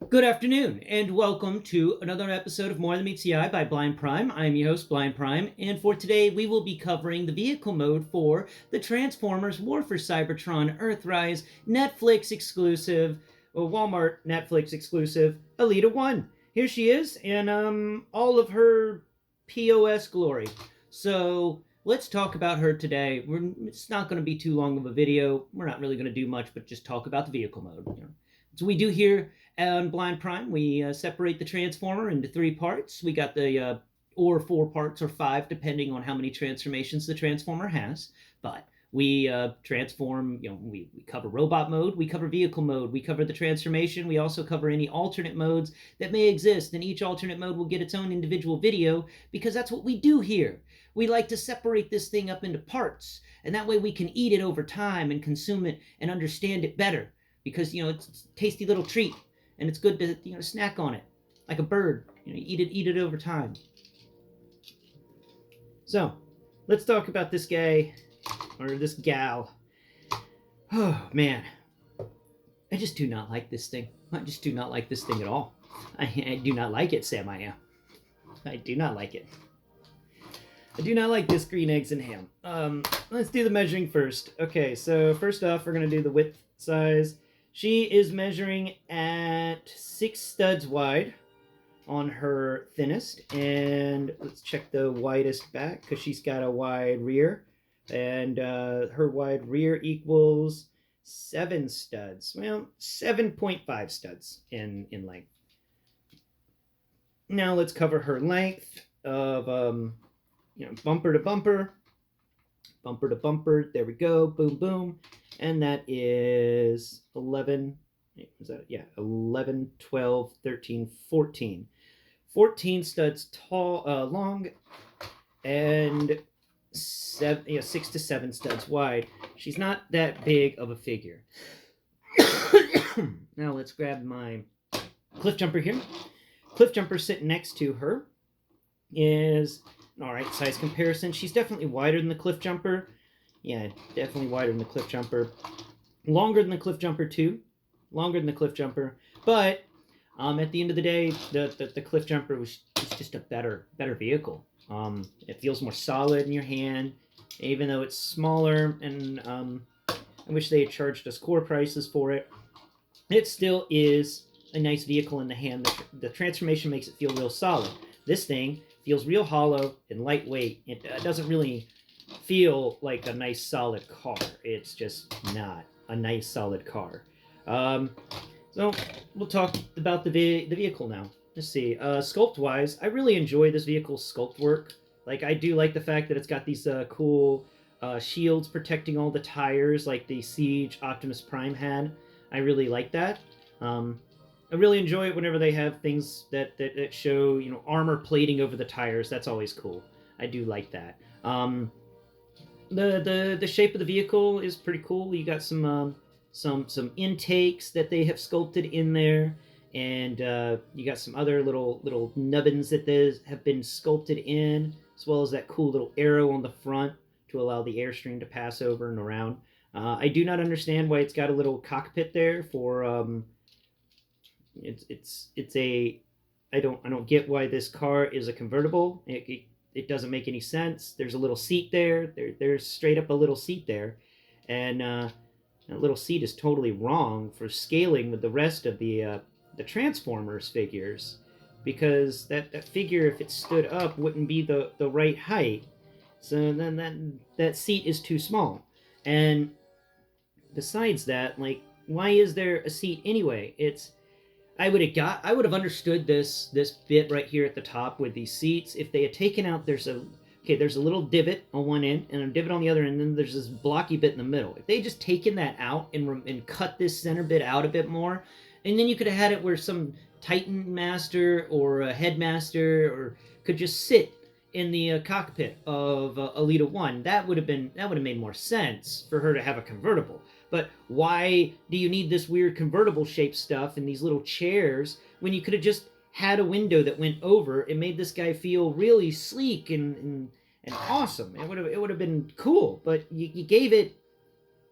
Good afternoon, and welcome to another episode of More Than Meets the Eye by Blind Prime. I'm your host, Blind Prime, and for today we will be covering the vehicle mode for the Transformers War for Cybertron Earthrise Netflix exclusive, or Walmart Netflix exclusive, Alita-1. Here she is, in all of her POS glory. So let's talk about her today. It's not going to be too long of a video. We're not really going to do much, but just talk about the vehicle mode. So we do here on Blind Prime, we separate the Transformer into three parts. We got the, or 4 parts or 5, depending on how many transformations the Transformer has. But we transform, we cover robot mode, we cover vehicle mode, we cover the transformation, we also cover any alternate modes that may exist, and each alternate mode will get its own individual video, because that's what we do here. We like to separate this thing up into parts, and that way we can eat it over time and consume it and understand it better. Because, it's a tasty little treat, and it's good to, snack on it, like a bird. Eat it over time. So, let's talk about this guy, or this gal. Oh, man. I just do not like this thing. I just do not like this thing at all. I do not like it, Sam, I am. I do not like it. I do not like this green eggs and ham. Let's do the measuring first. Okay, so first off, we're going to do the width size. She is measuring at 6 studs wide on her thinnest, and let's check the widest back, because she's got a wide rear, and her wide rear equals 7 studs. Well, 7.5 studs in length. Now let's cover her length of, bumper to bumper. Bumper to bumper, there we go, boom, boom. And that is 11, 12, 13, 14. 14 studs long, and 6 to 7 studs wide. She's not that big of a figure. Now let's grab my cliff jumper here. Cliff jumper sitting next to her is... Alright, size comparison. She's definitely wider than the cliff jumper. Yeah, definitely wider than the cliff jumper. Longer than the cliff jumper, too. Longer than the cliff jumper. But, at the end of the day, the cliff jumper was just a better vehicle. It feels more solid in your hand, even though it's smaller, and I wish they had charged us core prices for it. It still is a nice vehicle in the hand. The transformation makes it feel real solid. This thing feels real hollow and lightweight. It doesn't really feel like a nice solid car. It's just not a nice solid car. So we'll talk about the vehicle now. Let's see. Sculpt wise, I really enjoy this vehicle's sculpt work. Like, I do like the fact that it's got these cool shields protecting all the tires, like the Siege Optimus Prime had. I really like that. I really enjoy it whenever they have things that show, armor plating over the tires. That's always cool. I do like that. The shape of the vehicle is pretty cool. You got some intakes that they have sculpted in there, and you got some other little nubbins that have been sculpted in, as well as that cool little arrow on the front to allow the airstream to pass over and around. I do not understand why it's got a little cockpit there for. I don't get why this car is a convertible. It doesn't make any sense. There's a little seat there. There's straight up a little seat there, and that little seat is totally wrong for scaling with the rest of the Transformers figures, because that figure, if it stood up, wouldn't be the right height. So then that seat is too small. And besides that, like, why is there a seat anyway? I would have understood this bit right here at the top with these seats if they had taken out, there's a little divot on one end and a divot on the other end, and then there's this blocky bit in the middle. If they had just taken that out and cut this center bit out a bit more, and then you could have had it where some Titan Master or a Headmaster or could just sit in the cockpit of Alita-1, that would have made more sense for her to have a convertible. But why do you need this weird convertible shaped stuff and these little chairs when you could have just had a window that went over? It made this guy feel really sleek and awesome. It would have been cool. But you gave it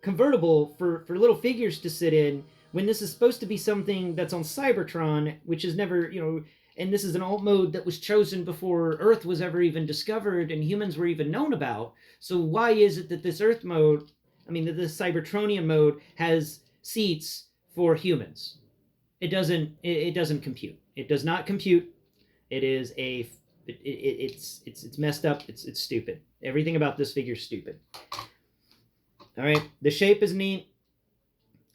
convertible for little figures to sit in when this is supposed to be something that's on Cybertron, which is never, and this is an alt mode that was chosen before Earth was ever even discovered and humans were even known about. So why is it that this Earth mode, that this Cybertronian mode has seats for humans? It doesn't compute. It does not compute. It is it's messed up. It's stupid. Everything about this figure is stupid. All right, the shape is neat.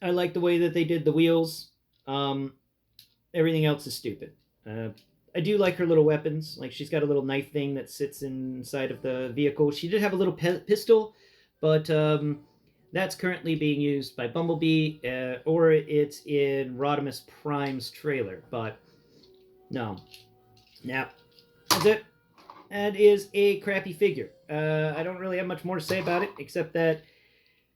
I like the way that they did the wheels. Everything else is stupid. I do like her little weapons. Like, she's got a little knife thing that sits inside of the vehicle. She did have a little pistol, but that's currently being used by Bumblebee, or it's in Rodimus Prime's trailer. But no. Now, that's it. That is a crappy figure. I don't really have much more to say about it, except that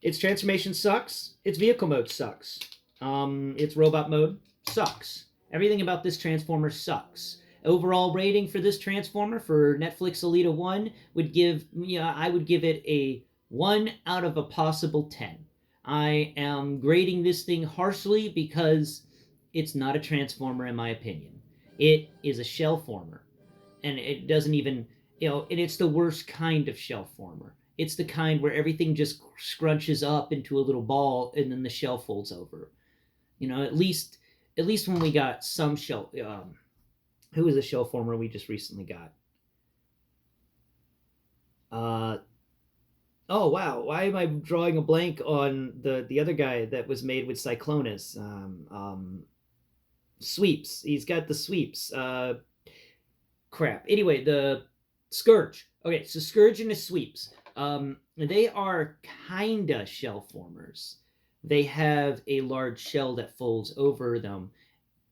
its transformation sucks. Its vehicle mode sucks. Its robot mode sucks. Everything about this Transformer sucks. Overall rating for this Transformer for Netflix Alita-1 would give, I would give it a 1 out of a possible 10. I am grading this thing harshly because it's not a Transformer in my opinion. It is a shell former. And it doesn't even, and it's the worst kind of shell former. It's the kind where everything just scrunches up into a little ball and then the shell folds over. At least when we got some shell, who was a shell former we just recently got? Oh wow, why am I drawing a blank on the other guy that was made with Cyclonus? Sweeps. He's got the sweeps. Crap. Anyway, the Scourge. Okay, so Scourge and the sweeps. They are kinda shell formers. They have a large shell that folds over them,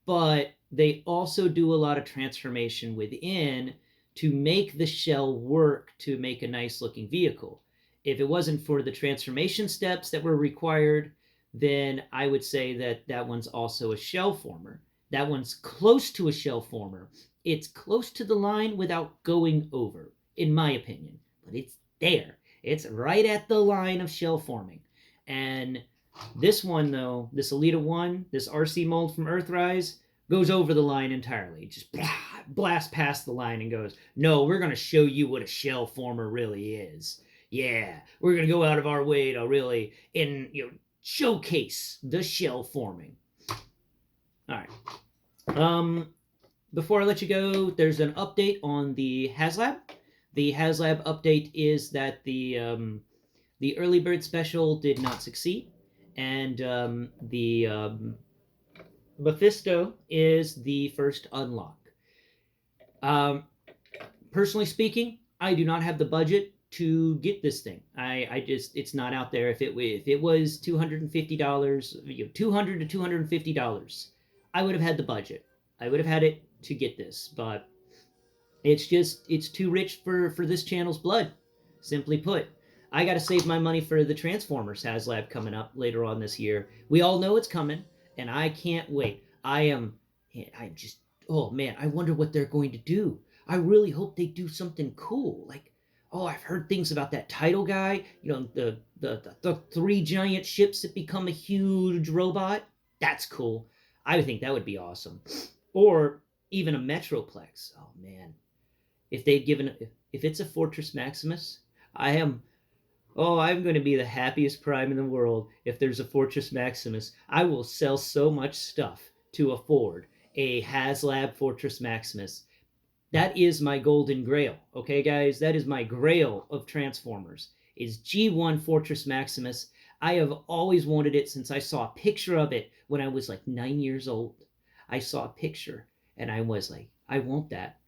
but they also do a lot of transformation within to make the shell work to make a nice looking vehicle. If it wasn't for the transformation steps that were required, then I would say that one's also a shell former. That one's close to a shell former. It's close to the line without going over, in my opinion. But it's there. It's right at the line of shell forming. And this one, though, this Alita-1, this RC mold from Earthrise, goes over the line entirely. It just blasts past the line and goes, no, we're going to show you what a shell former really is. Yeah, we're going to go out of our way to really showcase the shell forming. All right. Before I let you go, there's an update on the HasLab. The HasLab update is that the early bird special did not succeed, and the Mephisto is the first unlock. Personally speaking, I do not have the budget to get this thing. I just, it's not out there. If it was $250, $200 to $250, I would have had the budget. I would have had it to get this, but it's too rich for this channel's blood. Simply put, I got to save my money for the Transformers HasLab coming up later on this year. We all know it's coming, and I can't wait. I'm just, oh man, I wonder what they're going to do. I really hope they do something cool. Like, oh, I've heard things about that title guy, the 3 giant ships that become a huge robot. That's cool. I would think that would be awesome. Or even a Metroplex. Oh man, if it's a Fortress Maximus, I'm going to be the happiest Prime in the world. If there's a Fortress Maximus, I will sell so much stuff to afford a HasLab Fortress Maximus. That is my golden grail. Okay, guys, that is my grail of Transformers. Is G1 Fortress Maximus. I have always wanted it since I saw a picture of it when I was like 9 years old. I saw a picture and I was like, I want that.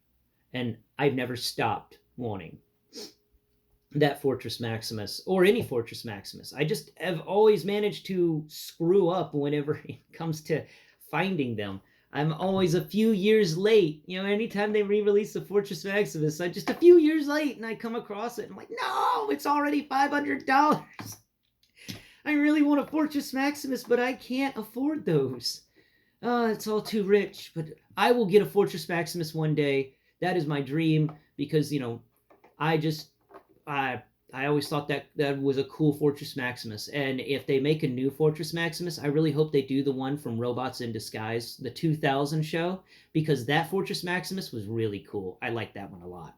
And I've never stopped wanting that Fortress Maximus or any Fortress Maximus. I just have always managed to screw up whenever it comes to finding them. I'm always a few years late. Anytime they re-release the Fortress Maximus, I'm just a few years late and I come across it and I'm like, no, it's already $500. I really want a Fortress Maximus, but I can't afford those. It's all too rich, but I will get a Fortress Maximus one day. That is my dream because, I always thought that that was a cool Fortress Maximus. And if they make a new Fortress Maximus, I really hope they do the one from Robots in Disguise, the 2000 show, because that Fortress Maximus was really cool. I like that one a lot.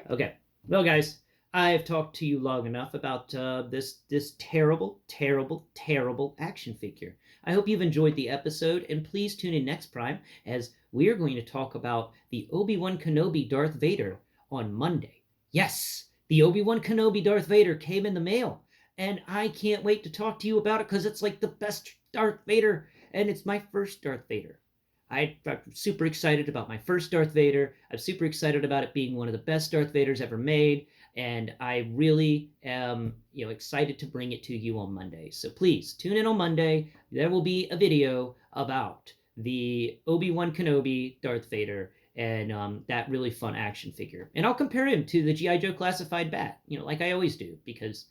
Okay, well, guys, I've talked to you long enough about this terrible, terrible, terrible action figure. I hope you've enjoyed the episode, and please tune in next Prime as we are going to talk about the Obi-Wan Kenobi Darth Vader on Monday. Yes, the Obi-Wan Kenobi Darth Vader came in the mail, and I can't wait to talk to you about it because it's like the best Darth Vader, and it's my first Darth Vader. I'm super excited about my first Darth Vader. I'm super excited about it being one of the best Darth Vaders ever made, and I really am, excited to bring it to you on Monday. So please tune in on Monday. There will be a video about the Obi-Wan Kenobi Darth Vader and that really fun action figure. And I'll compare him to the G.I. Joe Classified Bat, like I always do, because,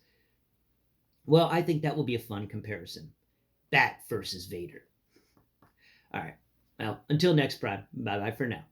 well, I think that will be a fun comparison. Bat versus Vader. All right. Well, until next Prime, bye-bye for now.